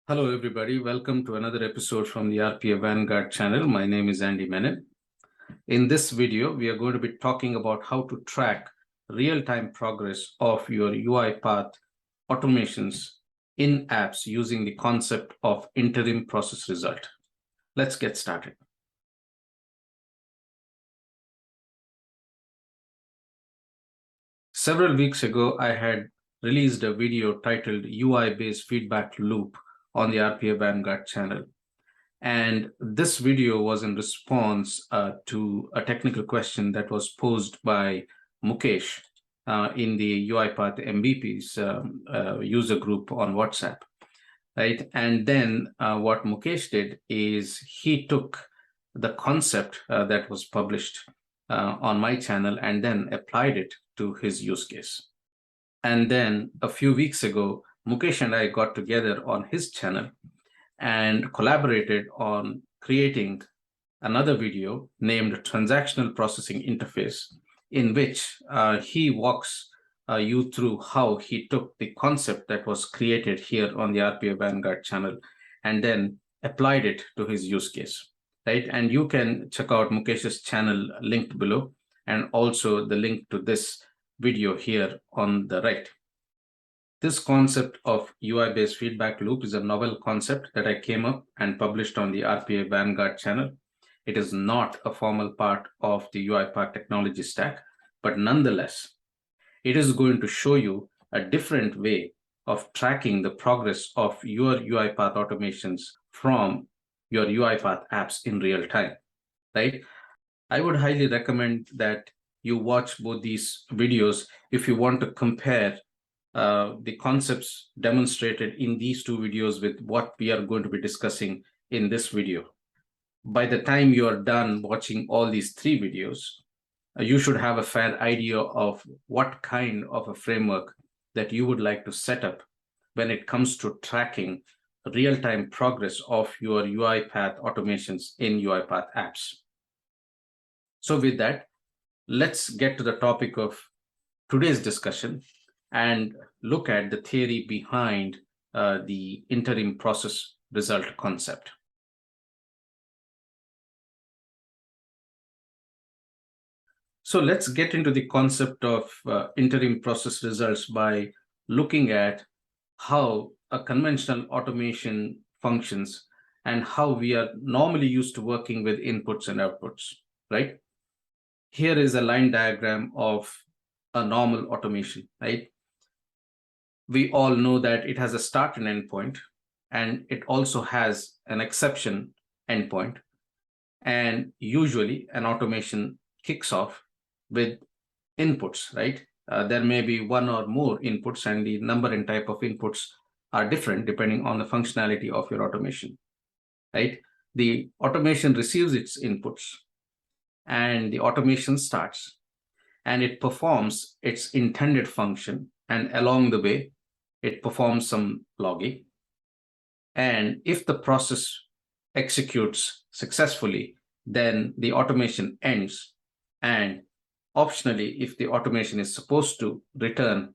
Hello, everybody. Welcome to another episode from the RPA Vanguard channel. My name is Andy Menon. In this video, we are going to be talking about how to track real-time progress of your UiPath automations in apps using the concept of interim process result. Let's get started. Several weeks ago, I had released a video titled UI-based feedback loop on the RPA Vanguard channel. And this video was in response to a technical question that was posed by Mukesh in the UiPath MVPs user group on WhatsApp, right? And then what Mukesh did is he took the concept that was published on my channel and then applied it to his use case. And then a few weeks ago, Mukesh and I got together on his channel and collaborated on creating another video named Transactional Processing Interface, in which he walks you through how he took the concept that was created here on the RPA Vanguard channel and then applied it to his use case, right? And you can check out Mukesh's channel linked below, and also the link to this video here on the right. This concept of UI-based feedback loop is a novel concept that I came up and published on the RPA Vanguard channel. It is not a formal part of the UiPath technology stack, but nonetheless, it is going to show you a different way of tracking the progress of your UiPath automations from your UiPath apps in real time, right? I would highly recommend that you watch both these videos if you want to compare the concepts demonstrated in these two videos with what we are going to be discussing in this video. By the time you are done watching all these three videos, you should have a fair idea of what kind of a framework that you would like to set up when it comes to tracking real-time progress of your UiPath automations in UiPath apps. So with that, let's get to the topic of today's discussion and look at the theory behind the interim process result concept. So let's get into the concept of interim process results by looking at how a conventional automation functions and how we are normally used to working with inputs and outputs, right? Here is a line diagram of a normal automation, right? We all know that it has a start and end point, and it also has an exception endpoint. And usually an automation kicks off with inputs, right? There may be one or more inputs, and the number and type of inputs are different depending on the functionality of your automation, right? The automation receives its inputs, and the automation starts, and it performs its intended function, and along the way, it performs some logging. And if the process executes successfully, then the automation ends. And optionally, if the automation is supposed to return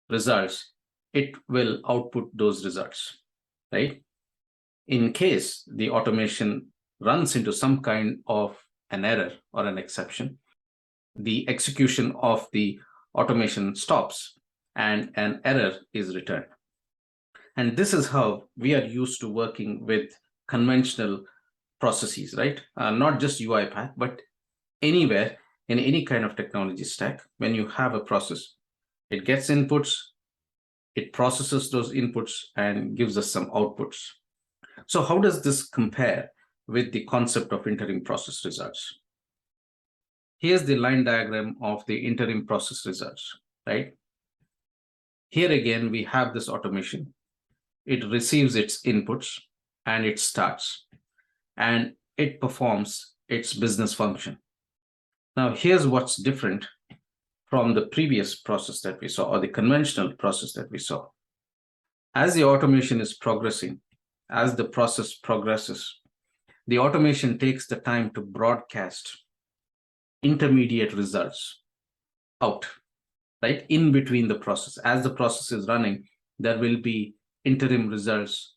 results, it will output those results, right? In case the automation runs into some kind of an error or an exception, the execution of the automation stops and an error is returned. And this is how we are used to working with conventional processes, right? Not just UiPath, but anywhere in any kind of technology stack. When you have a process, it gets inputs, it processes those inputs and gives us some outputs. So how does this compare with the concept of interim process results? Here's the line diagram of the interim process results, right? Here again, we have this automation. It receives its inputs and it starts, and it performs its business function. Now, here's what's different from the previous process that we saw, or the conventional process that we saw. As the automation is progressing, as the process progresses, the automation takes the time to broadcast intermediate results out, right? In between the process. As the process is running, there will be interim results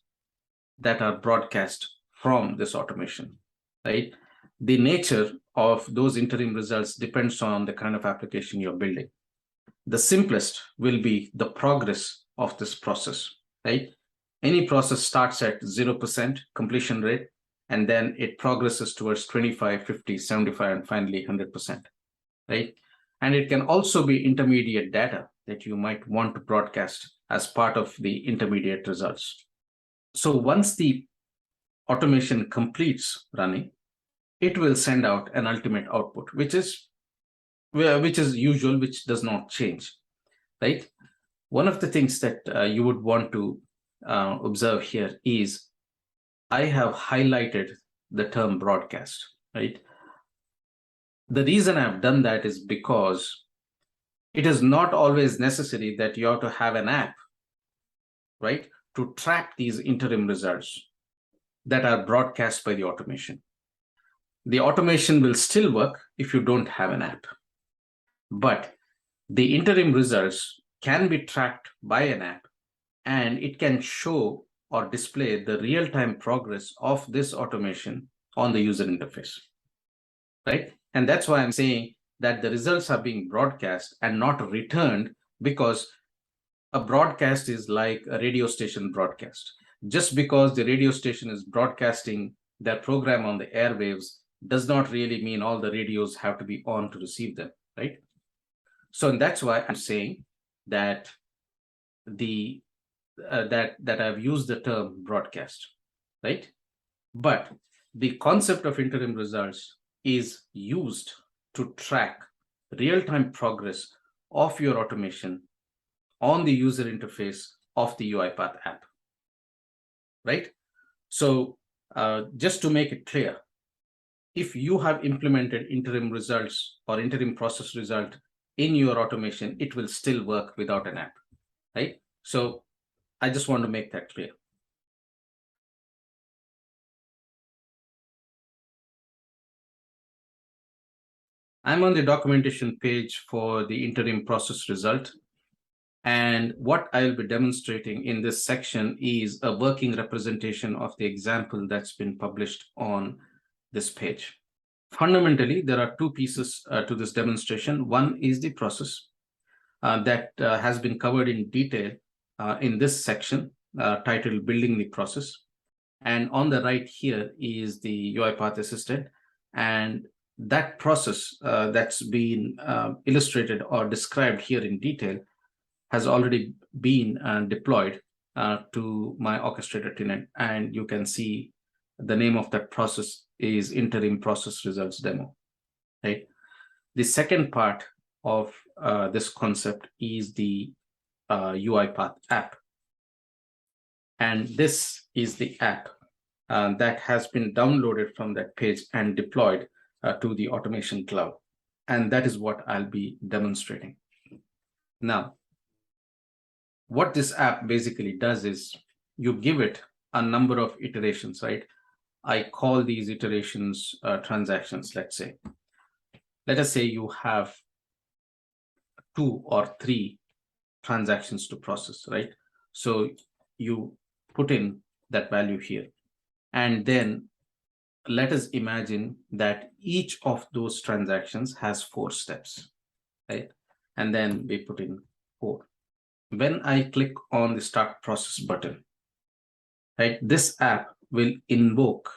that are broadcast from this automation, right? The nature of those interim results depends on the kind of application you're building. The simplest will be the progress of this process, right? Any process starts at 0% completion rate, and then it progresses towards 25, 50, 75, and finally 100%, right? And it can also be intermediate data that you might want to broadcast as part of the intermediate results. So once the automation completes running, it will send out an ultimate output, which is usual, which does not change, right? One of the things that you would want to observe here is I have highlighted the term broadcast, right? The reason I've done that is because it is not always necessary that you have to have an app, right, to track these interim results that are broadcast by the automation. The automation will still work if you don't have an app, but the interim results can be tracked by an app, and it can show or display the real-time progress of this automation on the user interface, right? And that's why I'm saying that the results are being broadcast and not returned, because a broadcast is like a radio station broadcast. Just because the radio station is broadcasting their program on the airwaves does not really mean all the radios have to be on to receive them, right? So that's why I'm saying that that I've used the term broadcast, right? But the concept of interim results is used to track real-time progress of your automation on the user interface of the UiPath app, right? So just to make it clear, if you have implemented interim results or interim process result in your automation, it will still work without an app, right? So I just want to make that clear. I'm on the documentation page for the interim process result. And what I'll be demonstrating in this section is a working representation of the example that's been published on this page. Fundamentally, there are two pieces to this demonstration. One is the process that has been covered in detail in this section titled Building the Process. And on the right here is the UiPath Assistant. And that process that's been illustrated or described here in detail has already been deployed to my orchestrator tenant. And you can see the name of that process is Interim Process Results Demo, right? The second part of this concept is the UiPath app. And this is the app that has been downloaded from that page and deployed to the automation cloud. And that is what I'll be demonstrating. Now, what this app basically does is you give it a number of iterations, right? I call these iterations transactions, let's say. Let us say you have 2 or 3 transactions to process, right? So you put in that value here. And then let us imagine that each of those transactions has 4 steps, right? And then we put in 4. When I click on the Start Process button, right, this app will invoke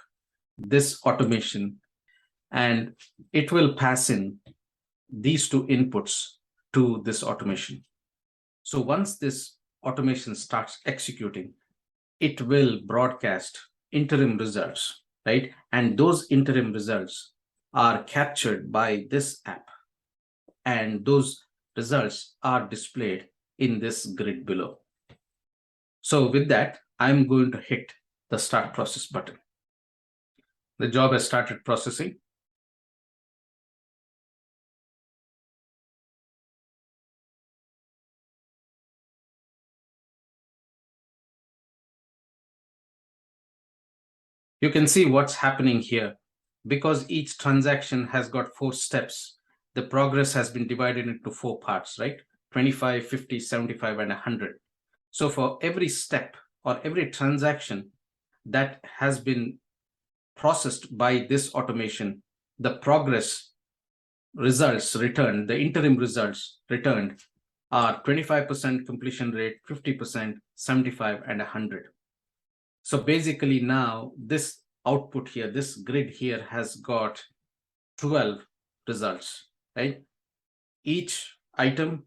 this automation, and it will pass in these 2 inputs to this automation. So once this automation starts executing, it will broadcast interim results, right? And those interim results are captured by this app, and those results are displayed in this grid below. So with that, I'm going to hit the Start Process button. The job has started processing. You can see what's happening here. Because each transaction has got 4 steps, the progress has been divided into 4 parts, right? 25, 50, 75, and 100. So for every step or every transaction, that has been processed by this automation, the progress results returned, the interim results returned are 25% completion rate, 50%, 75, and 100. So basically now this output here, this grid here has got 12 results, right? Each item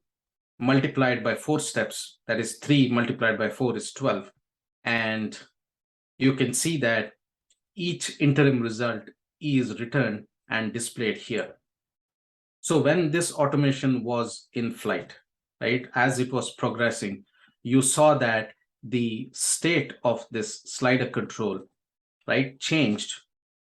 multiplied by 4 steps, that is 3 multiplied by 4 is 12. And you can see that each interim result is returned and displayed here. So when this automation was in flight, right, as it was progressing, you saw that the state of this slider control, right, changed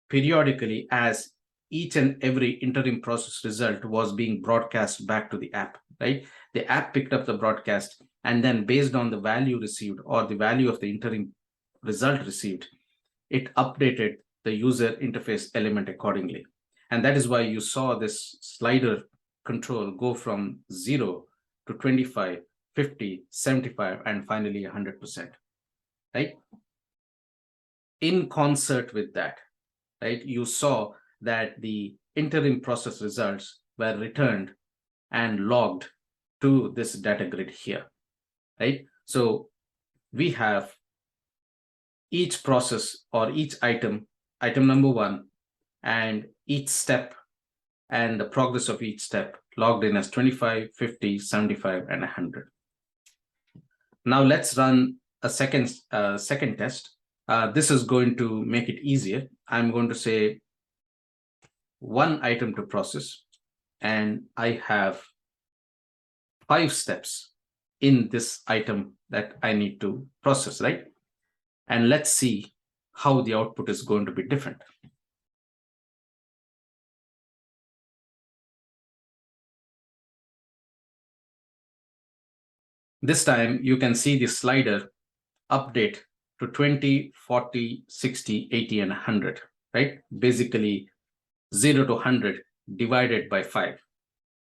periodically as each and every interim process result was being broadcast back to the app, right? The app picked up the broadcast, and then based on the value received or the value of the interim result received, it updated the user interface element accordingly. And that is why you saw this slider control go from 0 to 25, 50, 75, and finally 100%, right? In concert with that, right, you saw that the interim process results were returned and logged to this data grid here, right? So we have each process or each item, item number 1, and each step and the progress of each step logged in as 25, 50, 75, and 100. Now let's run a second test. This is going to make it easier. I'm going to say 1 item to process, and I have 5 steps in this item that I need to process, right? And let's see how the output is going to be different. This time you can see the slider update to 20, 40, 60, 80, and 100, right? Basically 0 to 100 divided by 5,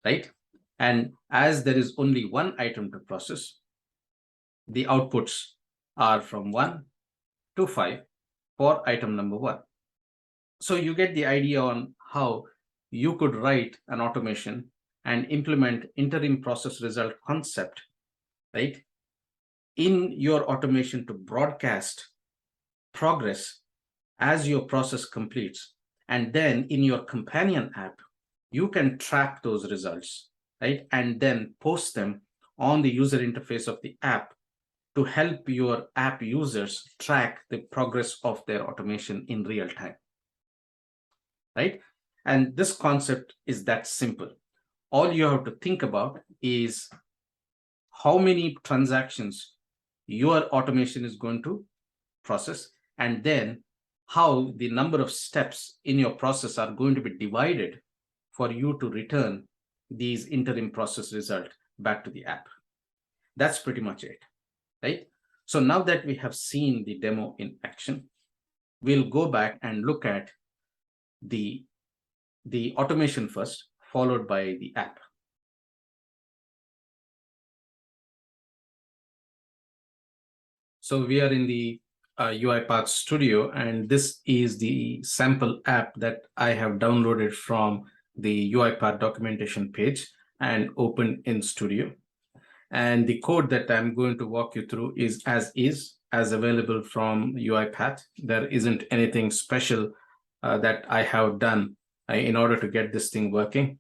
right? And as there is only 1 item to process, the outputs are from 1 to 5 for item number 1. So you get the idea on how you could write an automation and implement interim process result concept, right, in your automation to broadcast progress as your process completes. And then in your companion app, you can track those results, right, and then post them on the user interface of the app to help your app users track the progress of their automation in real time, right? And this concept is that simple. All you have to think about is how many transactions your automation is going to process, and then how the number of steps in your process are going to be divided for you to return these interim process result back to the app. That's pretty much it, right? So now that we have seen the demo in action, we'll go back and look at the automation first, followed by the app. So we are in the UiPath Studio, and this is the sample app that I have downloaded from the UiPath documentation page and opened in Studio. And the code that I'm going to walk you through is as available from UiPath. There isn't anything special that I have done in order to get this thing working.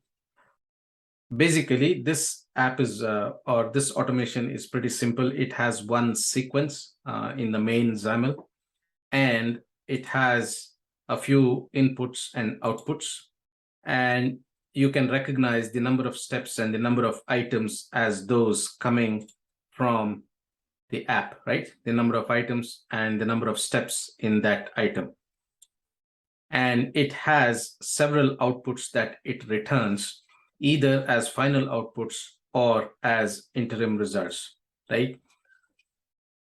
Basically, this app is, or this automation is pretty simple. It has one sequence in the main XAML, and it has a few inputs and outputs. And you can recognize the number of steps and the number of items as those coming from the app, right? The number of items and the number of steps in that item. And it has several outputs that it returns, either as final outputs or as interim results, right?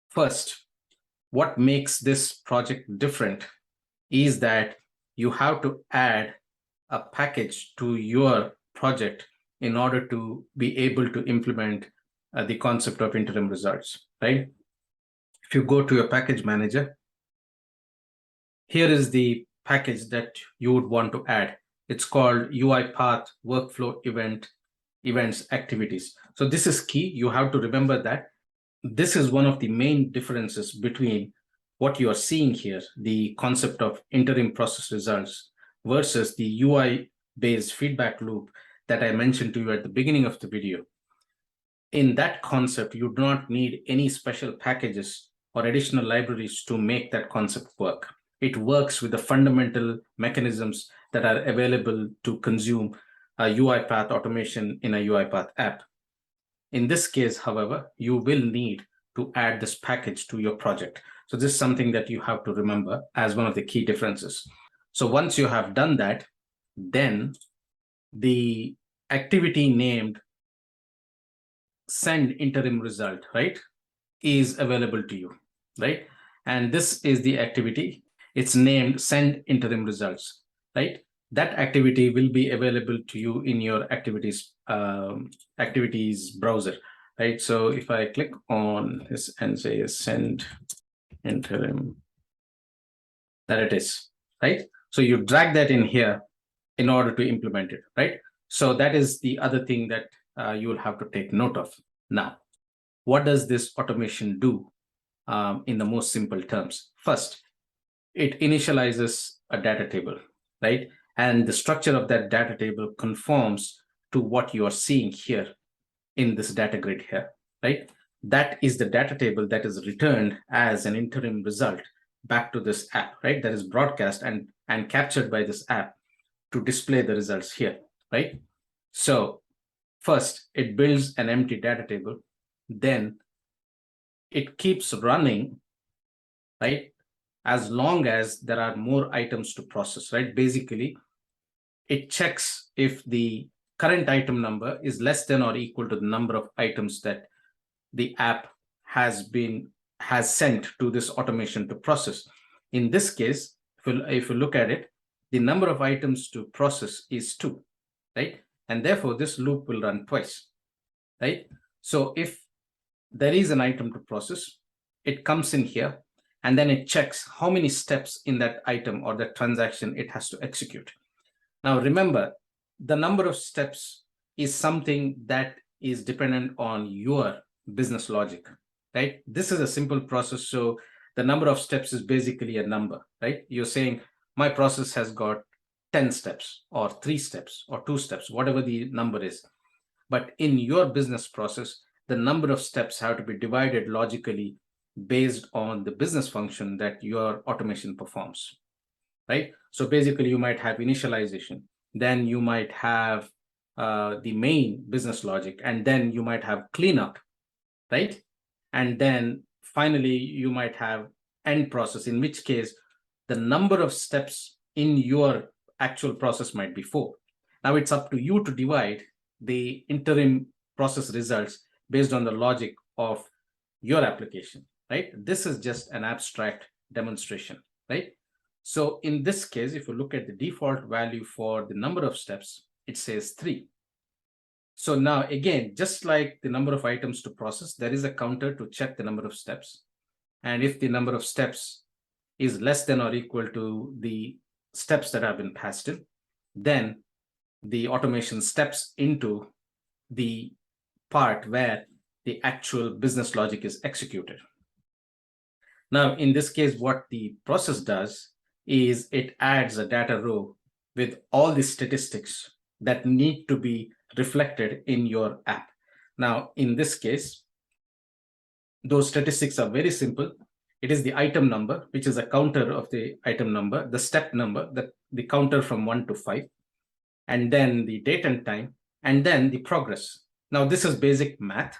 First, what makes this project different is that you have to add a package to your project in order to be able to implement the concept of interim results, right? If you go to your package manager here is the package that you would want to add. It's called UiPath Workflow Events Activities. So this is key. You have to remember that this is one of the main differences between what you are seeing here, the concept of interim process results versus the UI-based feedback loop that I mentioned to you at the beginning of the video. In that concept, you do not need any special packages or additional libraries to make that concept work. It works with the fundamental mechanisms that are available to consume a UiPath automation in a UiPath app. In this case, however, you will need to add this package to your project. So this is something that you have to remember as one of the key differences. So once you have done that, then the activity named send interim result, right, is available to you, right? And this is the activity. It's named send interim results, right? That activity will be available to you in your activities browser, right? So if I click on this and say send interim, there it is, right? So you drag that in here in order to implement it, right? So that is the other thing that you will have to take note of. Now, what does this automation do in the most simple terms? First, it initializes a data table, right? And the structure of that data table conforms to what you are seeing here in this data grid here, right? That is the data table that is returned as an interim result back to this app, right? That is broadcast and captured by this app to display the results here, right? So first, it builds an empty data table, then it keeps running, right, as long as there are more items to process, right? Basically, it checks if the current item number is less than or equal to the number of items that the app has sent to this automation to process. In this case, if you look at it, the number of items to process is 2, right? And therefore, this loop will run twice, right? So if there is an item to process, it comes in here, and then it checks how many steps in that item or that transaction it has to execute. Now, remember, the number of steps is something that is dependent on your business logic, right? This is a simple process. So the number of steps is basically a number, right? You're saying my process has got 10 steps or 3 steps or 2 steps, whatever the number is. But in your business process, the number of steps have to be divided logically based on the business function that your automation performs, right? So basically, you might have initialization, then you might have the main business logic, and then you might have cleanup, right? And then finally, you might have end process, in which case the number of steps in your actual process might be 4. Now it's up to you to divide the interim process results based on the logic of your application, right? This is just an abstract demonstration, right? So in this case, if you look at the default value for the number of steps, it says 3. So now again, just like the number of items to process, there is a counter to check the number of steps. And if the number of steps is less than or equal to the steps that have been passed in, then the automation steps into the part where the actual business logic is executed. Now, in this case, what the process does is it adds a data row with all the statistics that need to be reflected in your app. Now, in this case, those statistics are very simple. It is the item number, which is a counter of the item number, the step number, the counter from 1 to 5, and then the date and time, and then the progress. Now, this is basic math.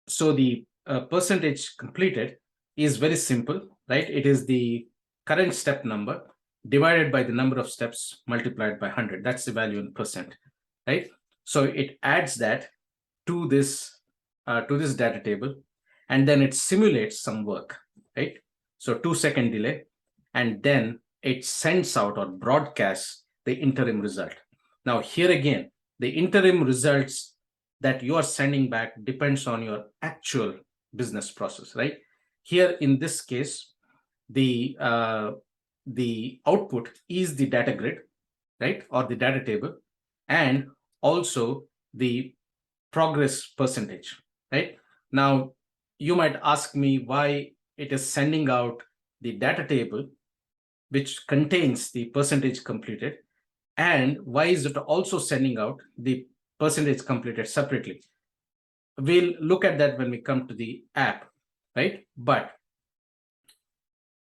So the percentage completed is very simple, right? It is the current step number divided by the number of steps multiplied by 100. That's the value in percent, right? So it adds that to this data table, and then it simulates some work, right? So 2-second delay, and then it sends out or broadcasts the interim result. Now here again, the interim results that you are sending back depends on your actual business process, right? Here in this case, the the output is the data grid, right, or the data table, and also the progress percentage, right? Now, you might ask me why it is sending out the data table, which contains the percentage completed, and why is it also sending out the percentage completed separately? We'll look at that when we come to the app, right? But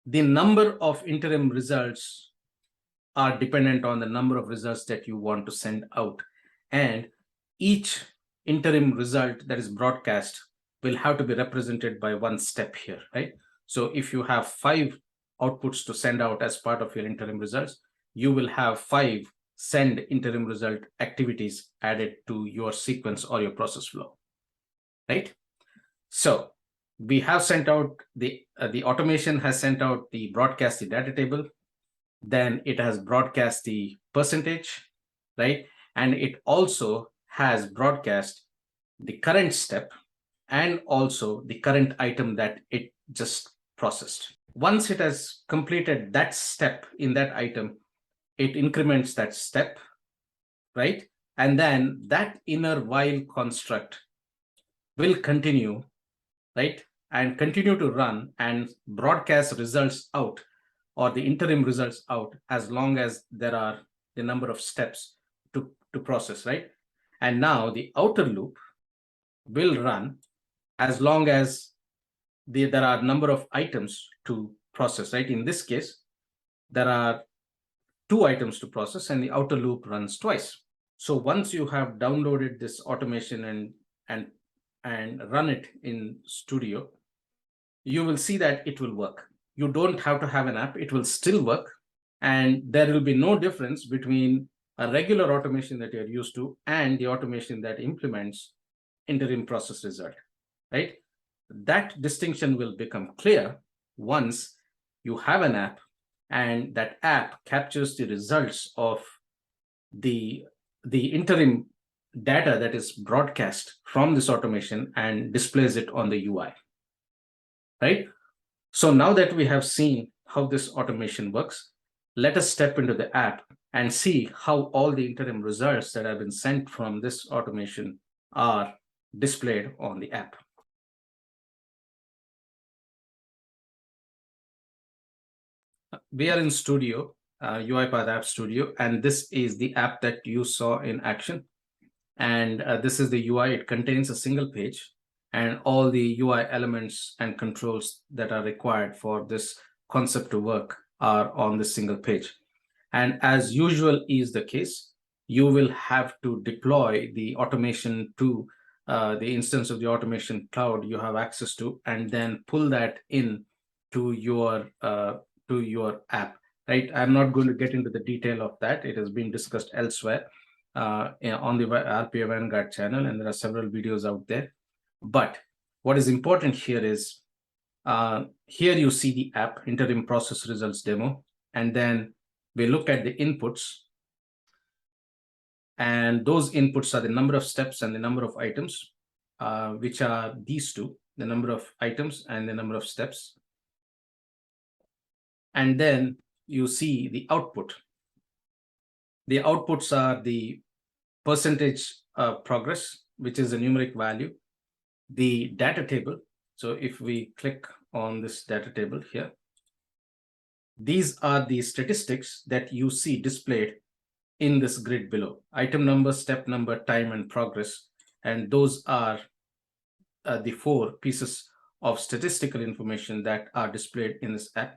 the number of interim results are dependent on the number of results that you want to send out. And each interim result that is broadcast will have to be represented by one step here, right? So if you have 5 outputs to send out as part of your interim results, you will have 5 send interim result activities added to your sequence or your process flow, right? So we have sent out the automation has sent out the broadcast the data table, then it has broadcast the percentage, right? And it also has broadcast the current step and also the current item that it just processed. Once it has completed that step in that item, it increments that step, right? And then that inner while construct will continue, right? And continue to run and broadcast results out or the interim results out as long as there are the number of steps to process, right? And now the outer loop will run as long as there are number of items to process, right? In this case, there are 2 items to process and the outer loop runs twice. So once you have downloaded this automation and run it in Studio, you will see that it will work. You don't have to have an app, it will still work. And there will be no difference between a regular automation that you're used to and the automation that implements interim process result, right? That distinction will become clear once you have an app and that app captures the results of the interim data that is broadcast from this automation and displays it on the UI, right? So now that we have seen how this automation works, let us step into the app and see how all the interim results that have been sent from this automation are displayed on the app. We are in Studio, UiPath App Studio, and this is the app that you saw in action. And this is the UI. It contains a single page and all the UI elements and controls that are required for this concept to work are on this single page. And as usual is the case, you will have to deploy the automation to the instance of the automation cloud you have access to, and then pull that in to your app, right? I'm not going to get into the detail of that. It has been discussed elsewhere on the RPA Vanguard channel, and there are several videos out there. But what is important here is here you see the app interim process results demo, and then we look at the inputs, and those inputs are the number of steps and the number of items, which are these two, the number of items and the number of steps. And then you see the output. The outputs are the percentage progress, which is a numeric value, the data table. So if we click on this data table here, these are the statistics that you see displayed in this grid below: item number, step number, time, and progress. And those are the 4 pieces of statistical information that are displayed in this app.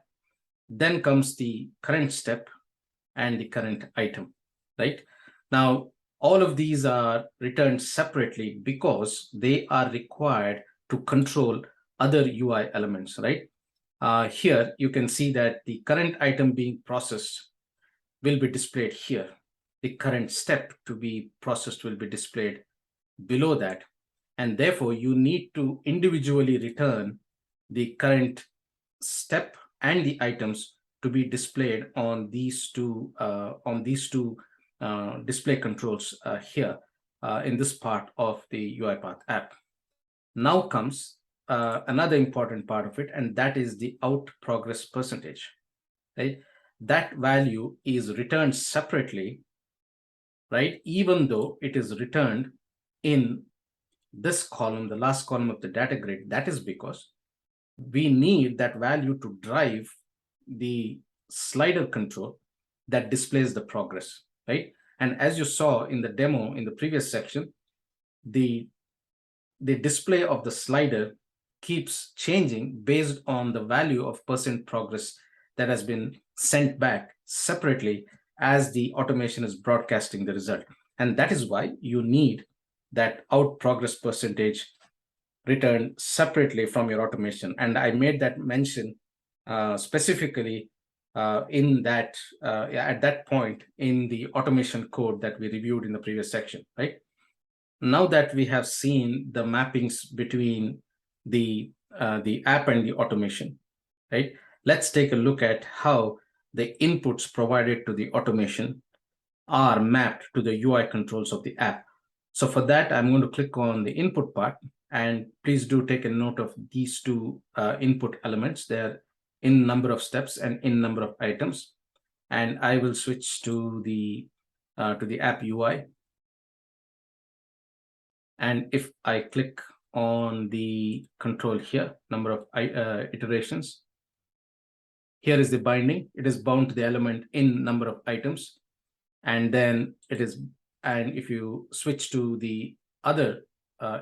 Then comes the current step and the current item, right? Now, all of these are returned separately because they are required to control other UI elements, right? Here, you can see that the current item being processed will be displayed here. The current step to be processed will be displayed below that. And therefore, you need to individually return the current step and the items to be displayed on these two display controls here in this part of the UiPath app. Now comes another important part of it, and that is the out progress percentage, right? that value is returned separately, right? Even though it is returned in this column, the last column of the data grid. That is because we need that value to drive the slider control that displays the progress, right? And as you saw in the demo in the previous section, the display of the slider keeps changing based on the value of percent progress that has been sent back separately as the automation is broadcasting the result. And that is why you need that out progress percentage returned separately from your automation. And I made that mention specifically in that at that point in the automation code that we reviewed in the previous section, right? Now that we have seen the mappings between the app and the automation, right? Let's take a look at how the inputs provided to the automation are mapped to the UI controls of the app. So for that, I'm going to click on the input part, and please do take a note of these two input elements. They're in number of steps and in number of items. And I will switch to the app UI. And if I click on the control here, number of iterations, here is the binding. It is bound to the element in number of items. And then it is, and if you switch to the other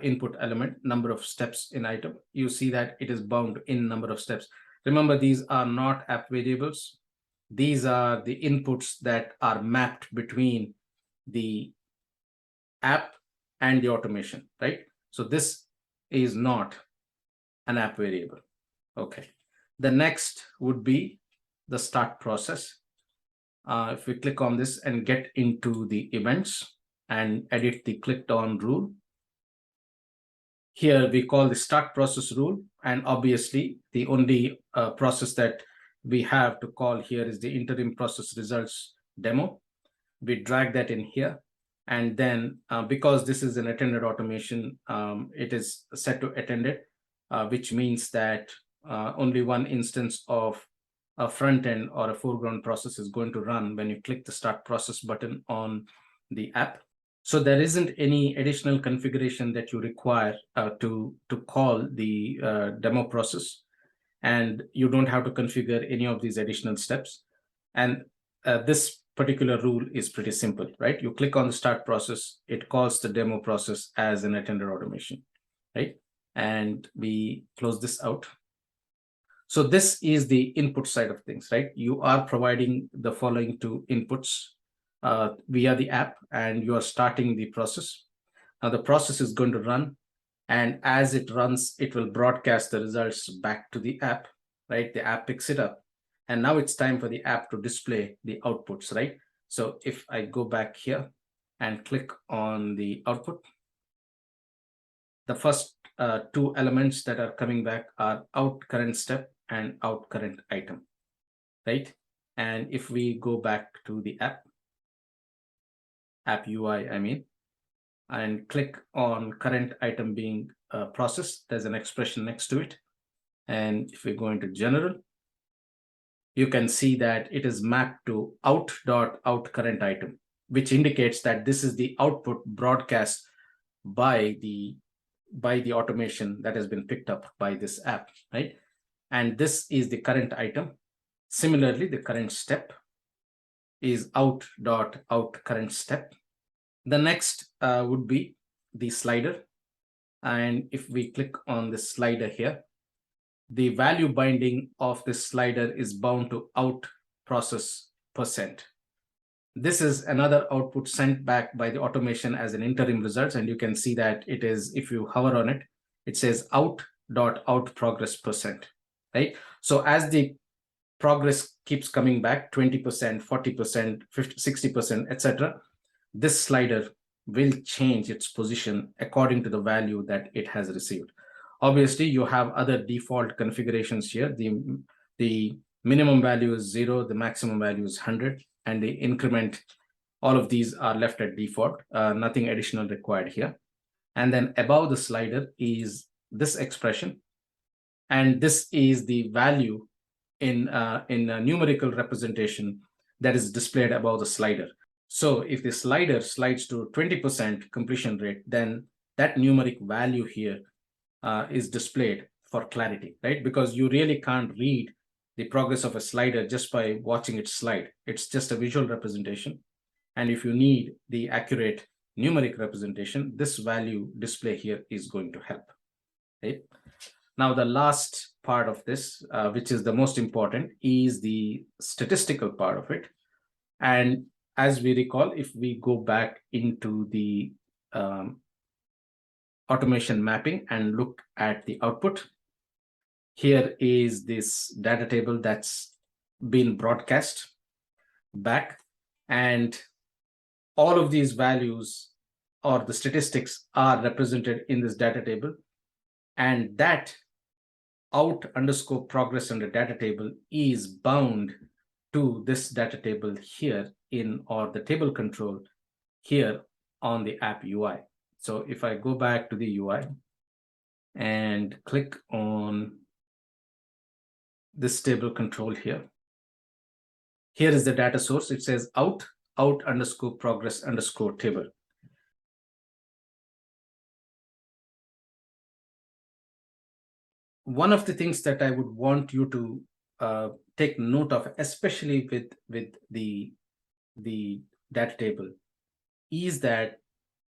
input element, number of steps in item, you see that it is bound in number of steps. Remember, these are not app variables. These are the inputs that are mapped between the app and the automation, right? So this is not an app variable. Okay. The next would be the start process. If we click on this and get into the events and edit the clicked on rule, here we call the start process rule. And obviously the only process that we have to call here is the interim process results demo. We drag that in here. And then because this is an attended automation, it is set to attended, which means that only one instance of a front end or a foreground process is going to run when you click the start process button on the app. So there isn't any additional configuration that you require to call the demo process, and you don't have to configure any of these additional steps. And this particular rule is pretty simple, right? You click on the start process, it calls the demo process as an attended automation, right? And we close this out. So this is the input side of things, right? You are providing the following two inputs via the app, and you are starting the process. Now the process is going to run, and as it runs, it will broadcast the results back to the app, right? The app picks it up. And now it's time for the app to display the outputs, right? So if I go back here and click on the output, the first two elements that are coming back are out current step and out current item, right? And if we go back to the app UI, I mean, and click on current item being processed, there's an expression next to it. And if we go into general, you can see that it is mapped to out current item, which indicates that this is the output broadcast by the automation that has been picked up by this app, right? And this is the current item. Similarly, the current step is out current step. The next would be the slider. And if we click on the slider here, the value binding of this slider is bound to out process percent. This is another output sent back by the automation as an interim results. And you can see that it is, if you hover on it, it says out progress percent, right? So as the progress keeps coming back, 20%, 40%, 50, 60%, etc., this slider will change its position according to the value that it has received. Obviously, you have other default configurations here. The minimum value is 0, the maximum value is 100, and the increment, all of these are left at default, nothing additional required here. And then above the slider is this expression, and this is the value in a numerical representation that is displayed above the slider. So if the slider slides to 20% completion rate, then that numeric value here is displayed for clarity, right? Because you really can't read the progress of a slider just by watching it slide. It's just a visual representation. And if you need the accurate numeric representation, this value display here is going to help, right? Now, the last part of this, which is the most important, is the statistical part of it. And as we recall, if we go back into the automation mapping and look at the output, here is this data table that's been broadcast back, and all of these values or the statistics are represented in this data table, and that out_progress under data table is bound to this data table here or the table control here on the app UI. So if I go back to the UI and click on this table control here, here is the data source. It says out_progress_table. One of the things that I would want you to take note of, especially with the data table, is that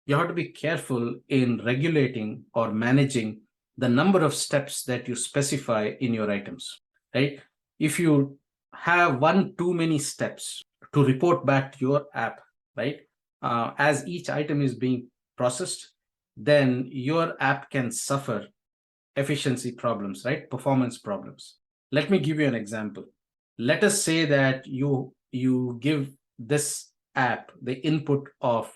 you have to be careful in regulating or managing the number of steps that you specify in your items, right? If you have one too many steps to report back to your app, right, as each item is being processed, then your app can suffer efficiency problems, right? Performance problems. Let me give you an example. Let us say that you give this app the input of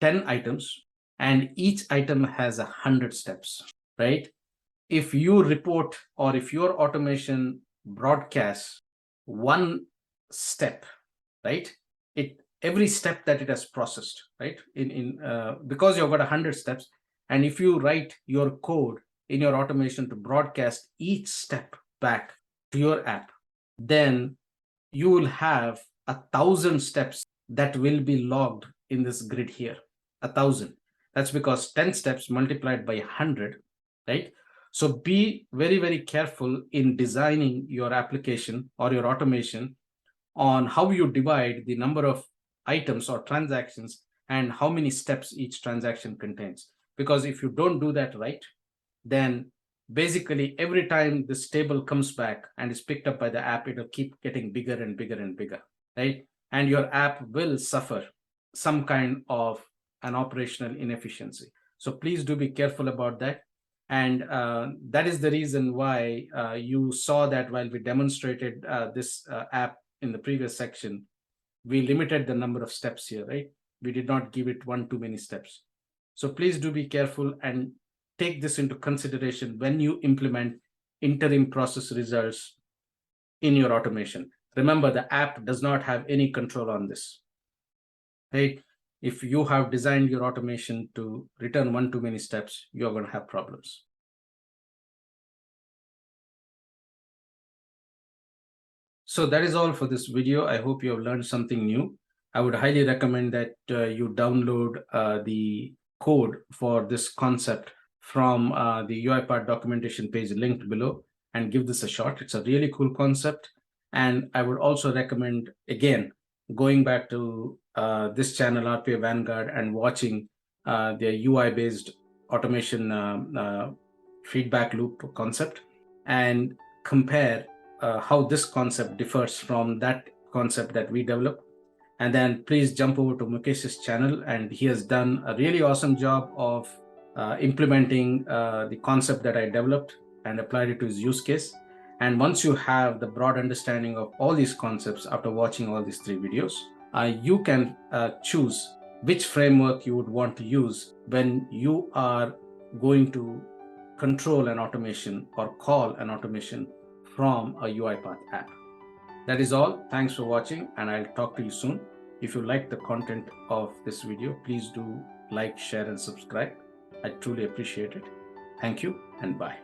10 items, and each item has 100 steps, right? If you report or if your automation broadcasts one step, right, every step that it has processed, right, because you've got 100 steps, and if you write your code in your automation to broadcast each step back to your app, then you will have 1,000 steps that will be logged in this grid here. 1,000. That's because 10 steps multiplied by 100, right? So be very, very careful in designing your application or your automation on how you divide the number of items or transactions and how many steps each transaction contains. Because if you don't do that right, then basically every time this table comes back and is picked up by the app, it'll keep getting bigger and bigger and bigger, right? And your app will suffer some kind of an operational inefficiency. So please do be careful about that. And that is the reason why you saw that while we demonstrated this app in the previous section, we limited the number of steps here, right? We did not give it one too many steps. So please do be careful and take this into consideration when you implement interim process results in your automation. Remember, the app does not have any control on this, right? If you have designed your automation to return one too many steps, you're going to have problems. So that is all for this video. I hope you have learned something new. I would highly recommend that you download the code for this concept from the UiPath documentation page linked below and give this a shot. It's a really cool concept. And I would also recommend, again, going back to this channel, RPA Vanguard, and watching the UI-based automation feedback loop concept and compare how this concept differs from that concept that we developed. And then please jump over to Mukesh's channel, and he has done a really awesome job of implementing the concept that I developed and applied it to his use case. And once you have the broad understanding of all these concepts after watching all these 3 videos, you can choose which framework you would want to use when you are going to control an automation or call an automation from a UiPath app. That is all. Thanks for watching, and I'll talk to you soon. If you like the content of this video, please do like, share, and subscribe. I truly appreciate it. Thank you, and bye.